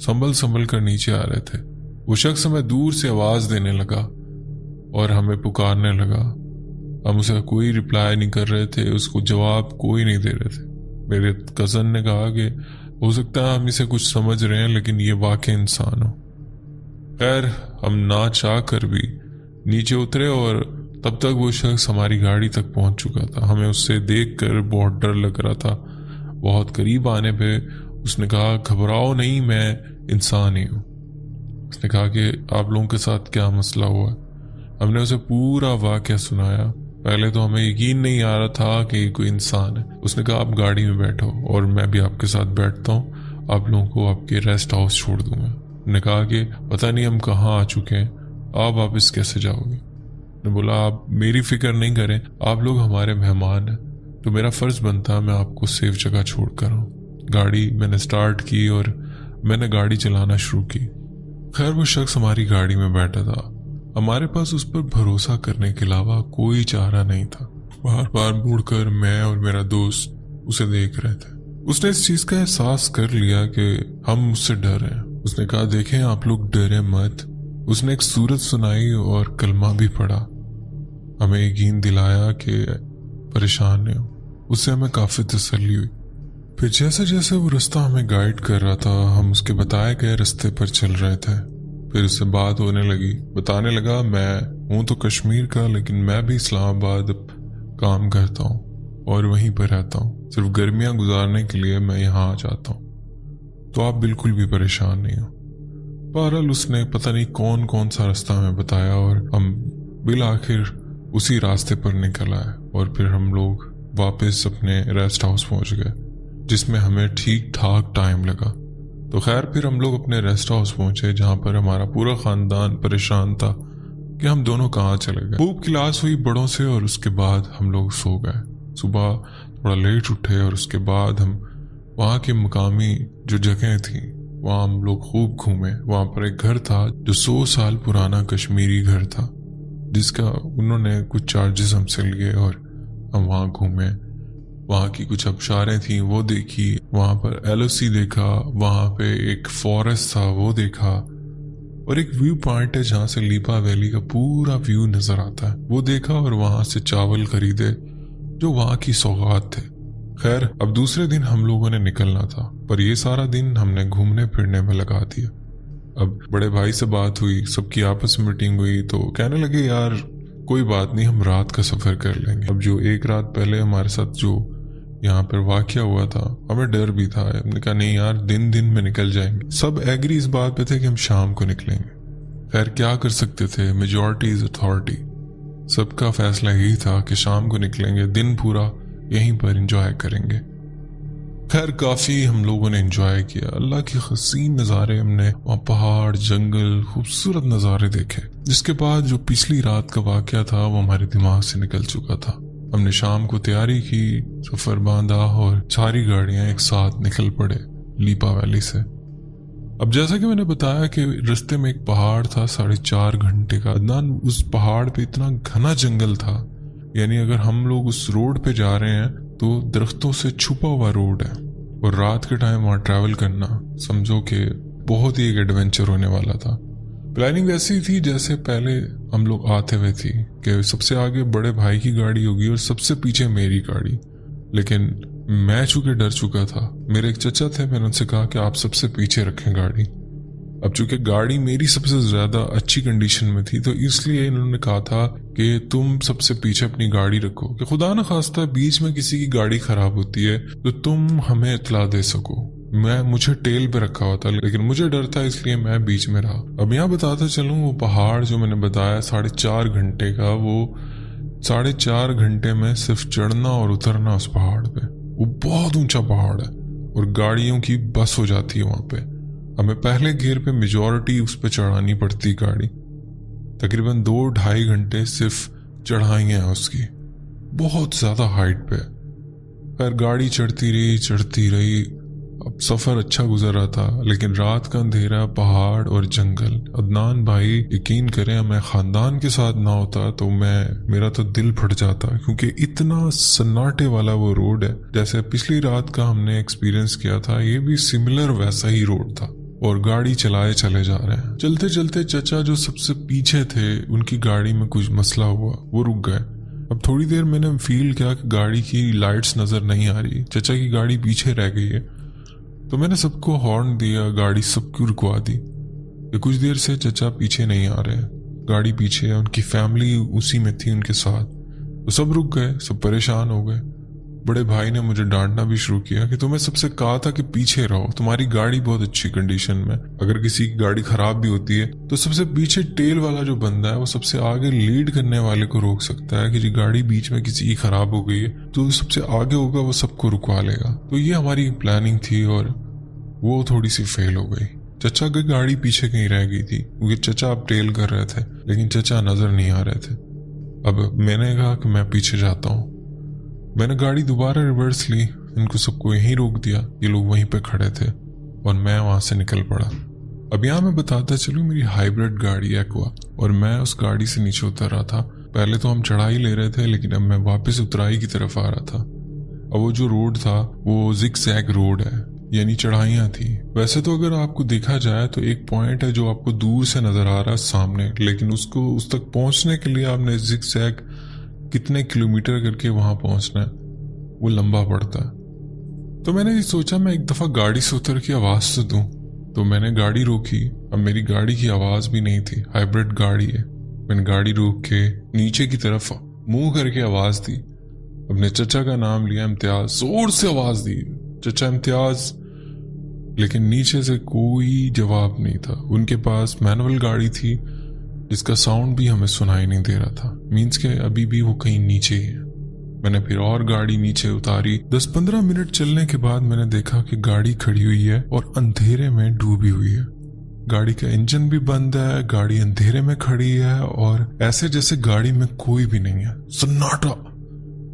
संभल संभल कर नीचे आ रहे थे। वो शख्स हमें दूर से आवाज देने लगा और हमें पुकारने लगा। हम उसे कोई रिप्लाई नहीं कर रहे थे, उसको जवाब कोई नहीं दे रहे थे। मेरे कजन ने कहा कि हो सकता है हम इसे कुछ समझ रहे हैं, लेकिन ये वाकई इंसान हो। खैर, हम ना चाह कर भी नीचे उतरे और तब तक वो शख्स हमारी गाड़ी तक पहुंच चुका था। हमें उससे देखकर बहुत डर लग रहा था। बहुत करीब आने पे उसने कहा, घबराओ नहीं, मैं इंसान ही हूँ। उसने कहा कि आप लोगों के साथ क्या मसला हुआ। हमने उसे पूरा वाकया सुनाया। पहले तो हमें यकीन नहीं आ रहा था कि कोई इंसान है। उसने कहा, आप गाड़ी में बैठो और मैं भी आपके साथ बैठता हूँ, आप लोगों को आपके रेस्ट हाउस छोड़ दूंगा। हमने कहा कि पता नहीं हम कहाँ आ चुके हैं, आप वापस कैसे जाओगे। ने बोला, आप मेरी फिक्र नहीं करें, आप लोग हमारे मेहमान हैं, तो मेरा फर्ज बनता है मैं आपको सेफ जगह छोड़ कर आऊँ। गाड़ी मैंने स्टार्ट की और मैंने गाड़ी चलाना शुरू की। खैर, वो शख्स हमारी गाड़ी में बैठा था। हमारे पास उस पर भरोसा करने के अलावा कोई चारा नहीं था। बार बार मुड़कर मैं और मेरा दोस्त उसे देख रहे थे। उसने इस चीज का एहसास कर लिया कि हम उससे डर रहे हैं। उसने कहा, देखें आप लोग डरे मत। उसने एक सूरत सुनाई और कलमा भी पढ़ा। हमें यकीन दिलाया कि परेशान नहीं हो। उससे हमें काफी तसल्ली हुई। फिर जैसे जैसे वो रास्ता हमें गाइड कर रहा था, हम उसके बताए गए रास्ते पर चल रहे थे। फिर उससे बात होने लगी। बताने लगा, मैं हूं तो कश्मीर का, लेकिन मैं भी इस्लामाबाद काम करता हूँ और वहीं पर रहता हूँ। सिर्फ गर्मियां गुजारने के लिए मैं यहाँ आ जाता हूँ, तो आप बिल्कुल भी परेशान नहीं हो। बहरहाल उसने पता नहीं कौन कौन सा रास्ता हमें बताया और हम बिल आखिर उसी रास्ते पर निकल आए। और फिर हम लोग वापस अपने रेस्ट हाउस पहुंच गए, जिसमें हमें ठीक ठाक टाइम लगा। तो खैर, फिर हम लोग अपने रेस्ट हाउस पहुंचे, जहां पर हमारा पूरा खानदान परेशान था कि हम दोनों कहाँ चले गए। खूब क्लास हुई बड़ों से और उसके बाद हम लोग सो गए। सुबह थोड़ा लेट उठे और उसके बाद हम वहाँ के मकामी जो जगह थी वहाँ हम लोग खूब घूमे। वहाँ पर एक घर था जो 100 साल पुराना कश्मीरी घर था, जिसका उन्होंने कुछ चार्जेस हमसे लिए और हम वहाँ घूमे। वहाँ की कुछ आबशारें थी वो देखी, वहाँ पर LOC देखा, वहाँ पे एक फॉरेस्ट था वो देखा, और एक व्यू पॉइंट है जहाँ से लीपा वैली का पूरा व्यू नजर आता है, वो देखा। और वहाँ से चावल खरीदे जो वहाँ की सौगात थे। खैर, अब दूसरे दिन हम लोगों ने निकलना था, पर ये सारा दिन हमने घूमने फिरने में लगा दिया। अब बड़े भाई से बात हुई, सबकी आपस में मीटिंग हुई, तो कहने लगे, यार कोई बात नहीं, हम रात का सफर कर लेंगे। अब जो एक रात पहले हमारे साथ जो यहाँ पर वाकया हुआ था, हमें डर भी था। हमने कहा, नहीं यार, दिन दिन में निकल जाएंगे। सब एग्री इस बात पे थे कि हम शाम को निकलेंगे। खैर, क्या कर सकते थे, मेजॉरिटी इज अथॉरिटी। सबका फैसला यही था कि शाम को निकलेंगे, दिन पूरा यहीं पर एंजॉय करेंगे। खैर, काफी हम लोगों ने एंजॉय किया। अल्लाह की हसीन नज़ारे, हमने वहाँ पहाड़, जंगल, खूबसूरत नज़ारे देखे। जिसके बाद जो पिछली रात का वाकया था वो हमारे दिमाग से निकल चुका था। हमने शाम को तैयारी की, सफर बांधा और सारी गाड़ियां एक साथ निकल पड़े लीपा वैली से। अब जैसा कि मैंने बताया कि रास्ते में एक पहाड़ था 4.5 घंटे का। अदनान, उस पहाड़ पे इतना घना जंगल था, यानी अगर हम लोग उस रोड पे जा रहे हैं तो दरख्तों से छुपा हुआ रोड है, और रात के टाइम वहां ट्रैवल करना समझो कि बहुत ही एक एडवेंचर होने वाला था। प्लानिंग ऐसी थी जैसे पहले हम लोग आते हुए थी कि सबसे आगे बड़े भाई की गाड़ी होगी और सबसे पीछे मेरी गाड़ी। लेकिन मैं चूंकि डर चुका था, मेरे एक चचा थे, मैंने उनसे कहा कि आप सबसे पीछे रखें गाड़ी। अब चूंकि गाड़ी मेरी सबसे ज्यादा अच्छी कंडीशन में थी, तो इसलिए इन्होंने कहा था कि तुम सबसे पीछे अपनी गाड़ी रखो, कि खुदा न खास्ता बीच में किसी की गाड़ी खराब होती है तो तुम हमें इत्तला दे सको। मुझे टेल पे रखा हुआ था, लेकिन मुझे डर था, इसलिए मैं बीच में रहा। अब यहाँ बताता चलूं, वो पहाड़ जो मैंने बताया 4.5 घंटे का, वो 4.5 घंटे में सिर्फ चढ़ना और उतरना उस पहाड़ पे। वो बहुत ऊंचा पहाड़ है और गाड़ियों की बस हो जाती है वहां पे। हमें पहले गियर पे मेजॉरिटी उस पे चढ़ानी पड़ती गाड़ी। तकरीबन 2-2.5 घंटे सिर्फ चढ़ाई है उसकी, बहुत ज्यादा हाइट पे। फिर गाड़ी चढ़ती रही। अब सफर अच्छा गुजर रहा था, लेकिन रात का अंधेरा, पहाड़ और जंगल। अदनान भाई, यकीन करें, मैं खानदान के साथ ना होता तो मेरा तो दिल फट जाता, क्योंकि इतना सन्नाटे वाला वो रोड है। जैसे पिछली रात का हमने एक्सपीरियंस किया था, ये भी सिमिलर वैसा ही रोड था और गाड़ी चलाए चले जा रहे हैं। चलते चलते चचा जो सबसे पीछे थे, उनकी गाड़ी में कुछ मसला हुआ, वो रुक गए। अब थोड़ी देर मैंने फील किया कि गाड़ी की लाइट्स नजर नहीं आ रही, चचा की गाड़ी पीछे रह गई है। तो मैंने सबको हॉर्न दिया, गाड़ी सबको रुकवा दी। कुछ देर से चचा पीछे नहीं आ रहे, गाड़ी पीछे है, उनकी फैमिली उसी में थी उनके साथ। तो सब रुक गए, सब परेशान हो गए। बड़े भाई ने मुझे डांटना भी शुरू किया कि तुम्हें सबसे कहा था कि पीछे रहो, तुम्हारी गाड़ी बहुत अच्छी कंडीशन में, अगर किसी की गाड़ी खराब भी होती है तो सबसे पीछे टेल वाला जो बंदा है वो सबसे आगे लीड करने वाले को रोक सकता है कि जी गाड़ी बीच में किसी की खराब हो गई है तो सबसे आगे होगा, वो सबको रुकवा लेगा। तो ये हमारी प्लानिंग थी और वो थोड़ी सी फेल हो गई। चचा की गाड़ी पीछे कहीं रह गई थी, क्योंकि चचा अब टेल कर रहे थे, लेकिन चचा नजर नहीं आ रहे थे। अब मैंने कहा कि मैं पीछे जाता हूँ। मैंने गाड़ी दोबारा रिवर्स ली, इनको सबको यहीं रोक दिया, ये लोग वहीं पे खड़े थे और मैं वहां से निकल पड़ा। अब यहाँ मैं बताता चलूँ, मेरी हाइब्रिड गाड़ी एक्वा, और मैं उस गाड़ी से नीचे उतर रहा था। पहले तो हम चढ़ाई ले रहे थे, लेकिन अब मैं वापस उतराई की तरफ आ रहा था। अब वो जो रोड था वो जिग-जैग रोड है, यानी चढ़ाइयाँ थी। वैसे तो अगर आपको देखा जाए तो एक पॉइंट है जो आपको दूर से नजर आ रहा है सामने, लेकिन उसको उस तक पहुंचने के लिए आपने जिग-जैग कितने किलोमीटर करके वहां पहुंचना है, वो लंबा पड़ता है। तो मैंने ये सोचा मैं एक दफा गाड़ी से उतर के आवाज तो दूं। तो मैंने गाड़ी रोकी। अब मेरी गाड़ी की आवाज भी नहीं थी, हाइब्रिड गाड़ी है। मैंने गाड़ी रोक के नीचे की तरफ मुंह करके आवाज दी, अपने चचा का नाम लिया, इम्तियाज, जोर से आवाज दी, चचा इम्तियाज। लेकिन नीचे से कोई जवाब नहीं था। उनके पास मैनुअल गाड़ी थी जिसका साउंड भी हमें सुनाई नहीं दे रहा था, मीन्स के अभी भी वो कहीं नीचे ही है। मैंने फिर और गाड़ी नीचे उतारी। 10-15 मिनट चलने के बाद मैंने देखा कि गाड़ी खड़ी हुई है और अंधेरे में डूबी हुई है। गाड़ी का इंजन भी बंद है, गाड़ी अंधेरे में खड़ी है और ऐसे जैसे गाड़ी में कोई भी नहीं है, सन्नाटा।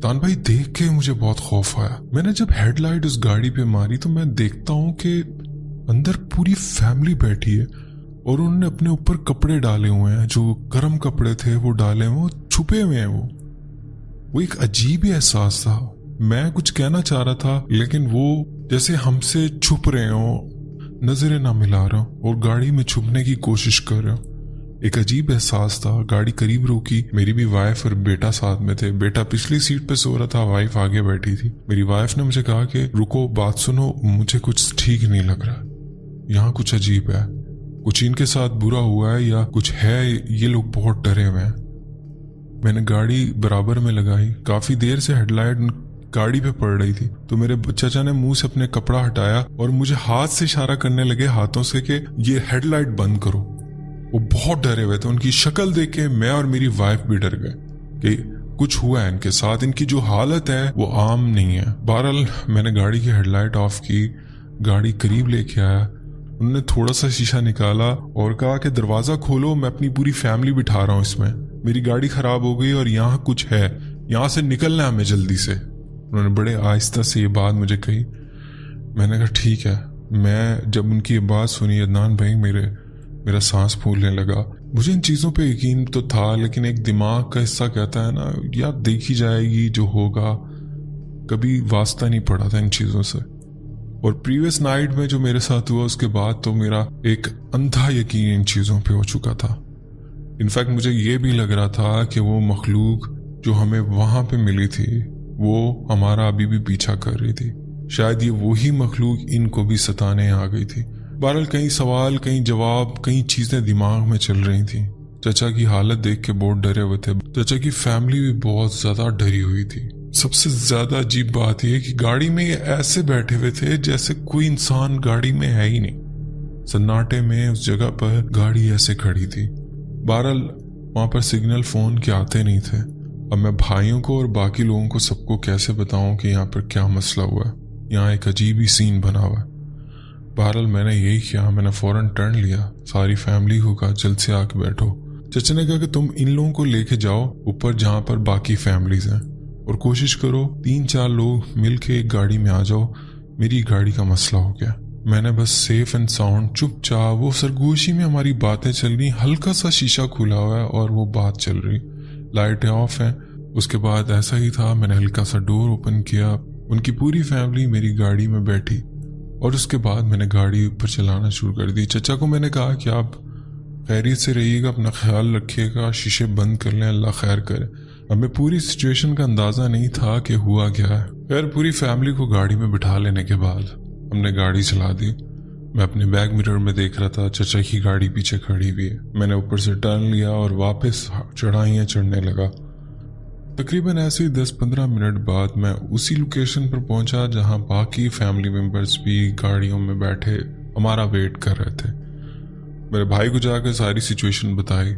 तान भाई, देख के मुझे बहुत खौफ आया। मैंने जब हेडलाइट उस गाड़ी पे मारी तो मैं देखता हूँ कि अंदर पूरी फैमिली बैठी है और उन्होंने अपने ऊपर कपड़े डाले हुए हैं, जो गर्म कपड़े थे वो डाले हुए, वो छुपे हुए हैं। वो एक अजीब ही एहसास था। मैं कुछ कहना चाह रहा था, लेकिन वो जैसे हमसे छुप रहे हो, नजरें ना मिला रहे हो और गाड़ी में छुपने की कोशिश कर रहे हो। एक अजीब एहसास था। गाड़ी करीब रोकी, मेरी भी वाइफ और बेटा साथ में थे। बेटा पिछली सीट पे सो रहा था, वाइफ आगे बैठी थी। मेरी वाइफ ने मुझे कहा कि रुको, बात सुनो, मुझे कुछ ठीक नहीं लग रहा, यहाँ कुछ अजीब है, कुछ इनके साथ बुरा हुआ है या कुछ है, ये लोग बहुत डरे हुए हैं। मैंने गाड़ी बराबर में लगाई। काफी देर से हेडलाइट गाड़ी पे पड़ रही थी, तो मेरे चचा ने मुंह से अपने कपड़ा हटाया और मुझे हाथ से इशारा करने लगे, हाथों से, कि ये हेडलाइट बंद करो। वो बहुत डरे हुए थे। उनकी शक्ल देख के मैं और मेरी वाइफ भी डर गए कि कुछ हुआ है इनके साथ, इनकी जो हालत है वो आम नहीं है। बहरहाल मैंने गाड़ी की हेडलाइट ऑफ की, गाड़ी करीब लेके आया। उन्होंने थोड़ा सा शीशा निकाला और कहा कि दरवाजा खोलो, मैं अपनी पूरी फैमिली बिठा रहा हूँ इसमें, मेरी गाड़ी खराब हो गई और यहाँ कुछ है, यहाँ से निकलना है हमें जल्दी से। उन्होंने बड़े आहिस्ता से ये बात मुझे कही। मैंने कहा ठीक है। मैं जब उनकी ये बात सुनी, अदनान भाई, मेरा सांस फूलने लगा। मुझे इन चीज़ों पे यकीन तो था, लेकिन एक दिमाग का हिस्सा कहता है ना, यार देखी जाएगी जो होगा, कभी वास्ता नहीं पड़ा था इन चीज़ों से। और प्रीवियस नाइट में जो मेरे साथ हुआ, उसके बाद तो मेरा एक अंधा यकीन इन चीज़ों पे हो चुका था। इनफैक्ट मुझे ये भी लग रहा था कि वो मखलूक जो हमें वहां पे मिली थी, वो हमारा अभी भी पीछा कर रही थी। शायद ये वही मखलूक इनको भी सताने आ गई थी। बहरहाल कई सवाल, कई जवाब, कई चीजें दिमाग में चल रही थी। चचा की हालत देख के बहुत डरे हुए थे। चचा की फैमिली भी बहुत ज्यादा डरी हुई थी। सबसे ज्यादा अजीब बात यह कि गाड़ी में ऐसे बैठे हुए थे जैसे कोई इंसान गाड़ी में है ही नहीं। सन्नाटे में उस जगह पर गाड़ी ऐसे खड़ी थी। बहरहाल वहां पर सिग्नल फोन के आते नहीं थे। अब मैं भाइयों को और बाकी लोगों को सबको कैसे बताऊं कि यहाँ पर क्या मसला हुआ है। यहाँ एक अजीब ही सीन बना हुआ है। बहरहाल मैंने यही किया, मैंने फौरन टर्न लिया, सारी फैमिली को कहा जल्द से आके बैठो। चचा ने कहा कि तुम इन लोगों को लेके जाओ ऊपर जहाँ पर बाकी फैमिलीज हैं, और कोशिश करो 3-4 लोग मिलके एक गाड़ी में आ जाओ, मेरी गाड़ी का मसला हो गया। मैंने बस सेफ एंड साउंड चुपचाप, वो सरगोशी में हमारी बातें चल रही, हल्का सा शीशा खुला हुआ है और वो बात चल रही, लाइटें ऑफ हैं। उसके बाद ऐसा ही था, मैंने हल्का सा डोर ओपन किया, उनकी पूरी फैमिली मेरी गाड़ी में बैठी और उसके बाद मैंने गाड़ी ऊपर चलाना शुरू कर दी। चचा को मैंने कहा कि आप खैरियत से रहिएगा, अपना ख्याल रखिएगा, शीशे बंद कर लें, अल्लाह खैर करे। हमें पूरी सिचुएशन का अंदाज़ा नहीं था कि हुआ क्या है। खैर पूरी फैमिली को गाड़ी में बिठा लेने के बाद हमने गाड़ी चला दी। मैं अपने बैक मिरर में देख रहा था, चचा की गाड़ी पीछे खड़ी हुई है। मैंने ऊपर से टर्न लिया और वापस चढ़ाइयाँ चढ़ने लगा। तकरीबन ऐसे ही 10-15 मिनट बाद मैं उसी लोकेशन पर पहुंचा जहां बाकी फैमिली मेंबर्स भी गाड़ियों में बैठे हमारा वेट कर रहे थे। मेरे भाई को जाकर सारी सिचुएशन बताई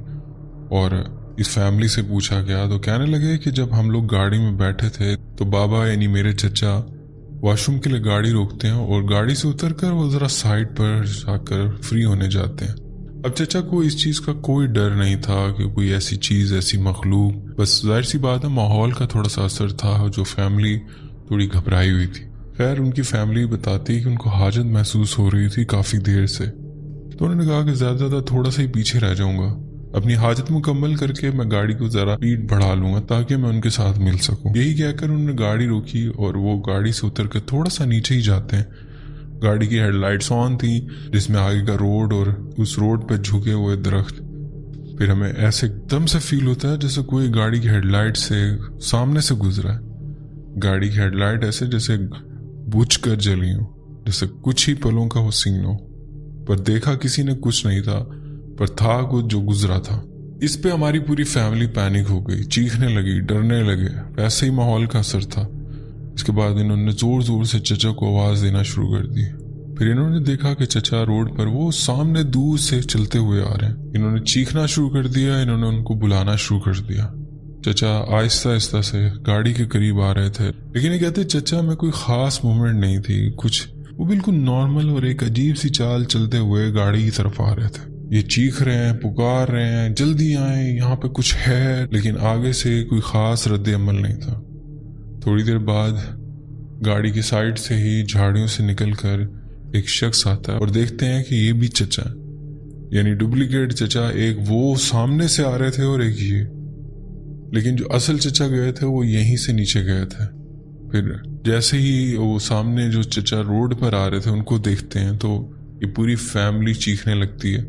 और इस फैमिली से पूछा गया तो कहने लगे कि जब हम लोग गाड़ी में बैठे थे तो बाबा यानी मेरे चचा वॉशरूम के लिए गाड़ी रोकते हैं और गाड़ी से उतरकर वो ज़रा साइड पर जाकर फ्री होने जाते हैं। अब चचा को इस चीज़ का कोई डर नहीं था कि कोई ऐसी चीज़, ऐसी मखलूक, बस जाहिर सी बात है माहौल का थोड़ा सा असर था जो फैमिली थोड़ी घबराई हुई थी। खैर उनकी फैमिली बताती कि उनको हाजत महसूस हो रही थी काफ़ी देर से, तो उन्होंने कहा कि ज़्यादा थोड़ा सा ही पीछे रह जाऊँगा, अपनी हाजत मुकम्मल करके मैं गाड़ी को ज़रा स्पीड बढ़ा लूँगा ताकि मैं उनके साथ मिल सकूँ। यही कहकर उन्होंने गाड़ी रोकी और वो गाड़ी से उतर कर थोड़ा सा नीचे ही जाते हैं। गाड़ी की हेडलाइट्स ऑन थी जिसमें आगे का रोड और उस रोड पर झुके हुए दरख्त। फिर हमें ऐसे एकदम से फील होता है जैसे कोई गाड़ी की हेडलाइट से सामने से गुजरा है। गाड़ी की हेडलाइट ऐसे जैसे बुझ कर जली हो, जैसे कुछ ही पलों का वो सीन हो, पर देखा किसी ने कुछ नहीं था, पर था कुछ जो गुजरा था। इस पे हमारी पूरी फैमिली पैनिक हो गई, चीखने लगी, डरने लगे। वैसे ही माहौल का असर था। इसके बाद इन्होंने जोर जोर से चचा को आवाज़ देना शुरू कर दी। फिर इन्होंने देखा कि चचा रोड पर वो सामने दूर से चलते हुए आ रहे हैं। इन्होंने चीखना शुरू कर दिया, इन्होंने उनको बुलाना शुरू कर दिया। चचा आहिस्ता आहिस्ता से गाड़ी के करीब आ रहे थे, लेकिन ये कहते चचा में कोई ख़ास मूवमेंट नहीं थी कुछ, वो बिल्कुल नॉर्मल और एक अजीब सी चाल चलते हुए गाड़ी की तरफ आ रहे थे। ये चीख रहे हैं, पुकार रहे हैं, जल्दी आए, यहाँ पे कुछ है, लेकिन आगे से कोई ख़ास रद्द अमल नहीं था। थोड़ी देर बाद गाड़ी की साइड से ही झाड़ियों से निकलकर एक शख्स आता है और देखते हैं कि ये भी चचा है, यानी डुप्लीकेट चचा। एक वो सामने से आ रहे थे और एक ये, लेकिन जो असल चचा गए थे वो यहीं से नीचे गए थे। फिर जैसे ही वो सामने जो चचा रोड पर आ रहे थे उनको देखते हैं तो ये पूरी फैमिली चीखने लगती है,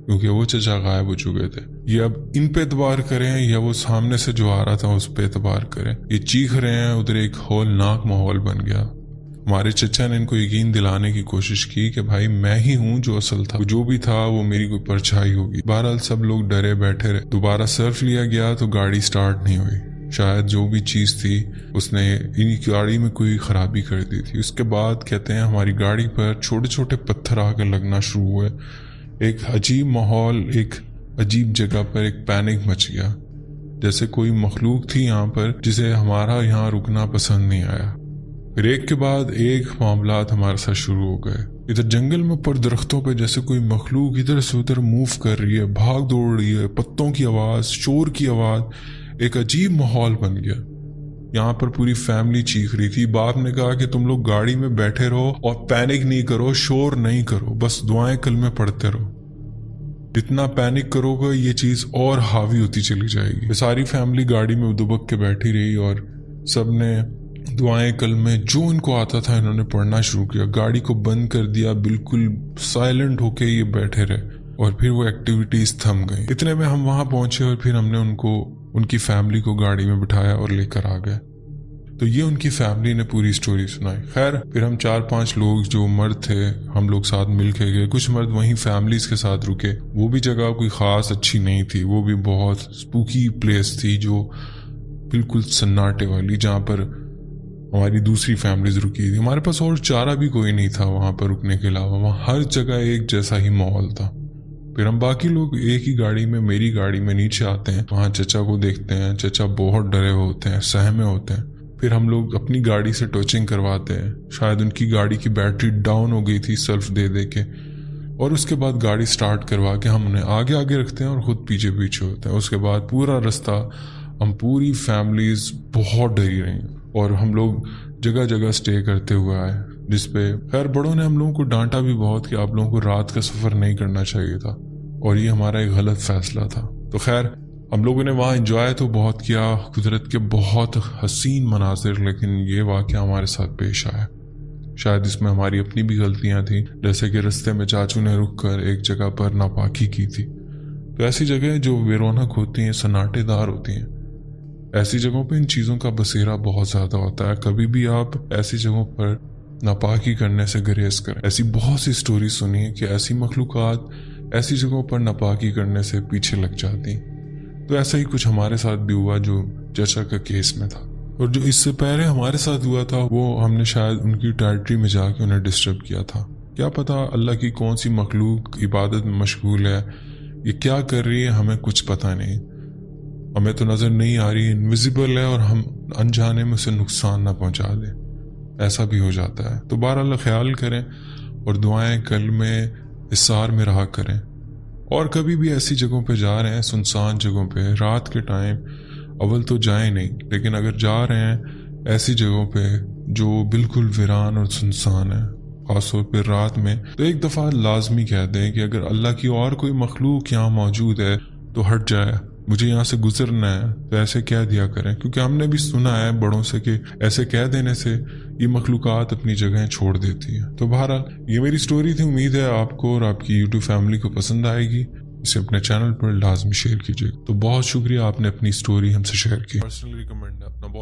क्योंकि वो चचा गायब हो चुके थे। ये अब इन पे एतबार करें या वो सामने से जो आ रहा था उस पे एतबार करें, ये चीख रहे हैं। उधर एक हौलनाक माहौल बन गया। हमारे चचा ने इनको यकीन दिलाने की कोशिश की कि भाई मैं ही हूँ जो असल था, जो भी था वो मेरी कोई परछाई होगी। बहरहाल सब लोग डरे बैठे रहे। दोबारा सर्फ लिया गया तो गाड़ी स्टार्ट नहीं हुई। शायद जो भी चीज़ थी उसने इन गाड़ी में कोई खराबी कर दी थी। उसके बाद कहते हैं हमारी गाड़ी पर छोटे छोटे पत्थर आकर लगना शुरू हुए। एक अजीब माहौल, एक अजीब जगह पर एक पैनिक मच गया, जैसे कोई मखलूक थी यहाँ पर जिसे हमारा यहाँ रुकना पसंद नहीं आया। फिर एक के बाद एक मामलात हमारे साथ शुरू हो गए। इधर जंगल में पर दरख्तों पे जैसे कोई मखलूक इधर से उधर मूव कर रही है, भाग दौड़ रही है, पत्तों की आवाज़, शोर की आवाज़, एक अजीब माहौल बन गया। यहाँ पर पूरी फैमिली चीख रही थी। बाप ने कहा कि तुम लोग गाड़ी में बैठे रहो और पैनिक नहीं करो, शोर नहीं करो, बस दुआएं कलमे पढ़ते रहो। जितना पैनिक करोगे ये चीज़ और हावी होती चली जाएगी। सारी फैमिली गाड़ी में दुबक के बैठी रही और सब ने दुआएं कलमे जो इनको आता था इन्होंने पढ़ना शुरू किया। गाड़ी को बंद कर दिया, बिल्कुल साइलेंट होके ये बैठे रहे और फिर वो एक्टिविटीज थम गई। इतने में हम वहां पहुंचे और फिर हमने उनकी फैमिली को गाड़ी में बिठाया और लेकर आ गए। तो ये उनकी फैमिली ने पूरी स्टोरी सुनाई। खैर फिर हम 4-5 लोग जो मर्द थे हम लोग साथ मिल के गए। कुछ मर्द वहीं फैमिलीज के साथ रुके। वो भी जगह कोई ख़ास अच्छी नहीं थी, वो भी बहुत स्पूकी प्लेस थी जो बिल्कुल सन्नाटे वाली, जहाँ पर हमारी दूसरी फैमिलीज रुकी थी। हमारे पास और चारा भी कोई नहीं था वहाँ पर रुकने के अलावा। वहाँ हर जगह एक जैसा ही माहौल था। फिर हम बाकी लोग एक ही गाड़ी में, मेरी गाड़ी में नीचे आते हैं। वहाँ चचा को देखते हैं। चचा बहुत डरे हुए होते हैं, सहमे होते हैं। फिर हम लोग अपनी गाड़ी से टोचिंग करवाते हैं। शायद उनकी गाड़ी की बैटरी डाउन हो गई थी सर्फ दे दे के, और उसके बाद गाड़ी स्टार्ट करवा के हम उन्हें आगे आगे रखते हैं और खुद पीछे पीछे होते हैं। उसके बाद पूरा रास्ता हम पूरी फैमिलीज बहुत डरी रही और हम लोग जगह जगह स्टे करते हुए आए। जिसपे खैर बड़ों ने हम लोगों को डांटा भी बहुत कि आप लोगों को रात का सफ़र नहीं करना चाहिए था, और ये हमारा एक गलत फैसला था। तो खैर हम लोगों ने वहाँ एंजॉय तो बहुत किया, कुदरत के बहुत हसीन मनाजिर, लेकिन ये वाक़या हमारे साथ पेश आया। शायद इसमें हमारी अपनी भी गलतियाँ थी, जैसे कि रास्ते में चाचू ने रुक कर एक जगह पर नापाकी की थी। तो ऐसी जगह जो बेरौनक होती हैं, सन्नाटेदार होती हैं, ऐसी जगहों पे इन चीज़ों का बसेरा बहुत ज़्यादा होता है। कभी भी आप ऐसी जगहों पर नापाकी करने से गुरेज करें। ऐसी बहुत सी स्टोरी सुनी है कि ऐसी मखलूक़ात ऐसी जगहों पर नापाकी करने से पीछे लग जाती। तो ऐसा ही कुछ हमारे साथ भी हुआ जो चचा का केस में था। और जो इससे पहले हमारे साथ हुआ था वो हमने शायद उनकी टेरिटरी में जाके उन्हें डिस्टर्ब किया था। क्या पता अल्लाह की कौन सी मखलूक इबादत में मशगूल है, ये क्या कर रही है, हमें कुछ पता नहीं। हमें तो नज़र नहीं आ रही, इनविजिबल है, और हम अनजाने में उसे नुकसान ना पहुंचा दें, ऐसा भी हो जाता है। तो बहरहाल ख्याल करें और दुआएं कल में इस्सार में रहा करें। और कभी भी ऐसी जगहों पे जा रहे हैं, सुनसान जगहों पे रात के टाइम, अव्वल तो जाएं नहीं, लेकिन अगर जा रहे हैं ऐसी जगहों पे जो बिल्कुल वीरान और सुनसान है, खासतौर पर रात में, तो एक दफ़ा लाजमी कह दें कि अगर अल्लाह की और कोई मखलूक यहाँ मौजूद है तो हट जाए, मुझे यहाँ से गुजरना है, तो ऐसे कह दिया करें। क्योंकि हमने भी सुना है बड़ों से कि ऐसे कह देने से ये मखलूक़ात अपनी जगह छोड़ देती है। तो बहरहाल ये मेरी स्टोरी थी, उम्मीद है आपको और आपकी यूट्यूब फैमिली को पसंद आएगी। इसे अपने चैनल पर लाजमी शेयर कीजिए। तो बहुत शुक्रिया, आपने अपनी स्टोरी हमसे शेयर की। पर्सनल रिकमेंड है अपना।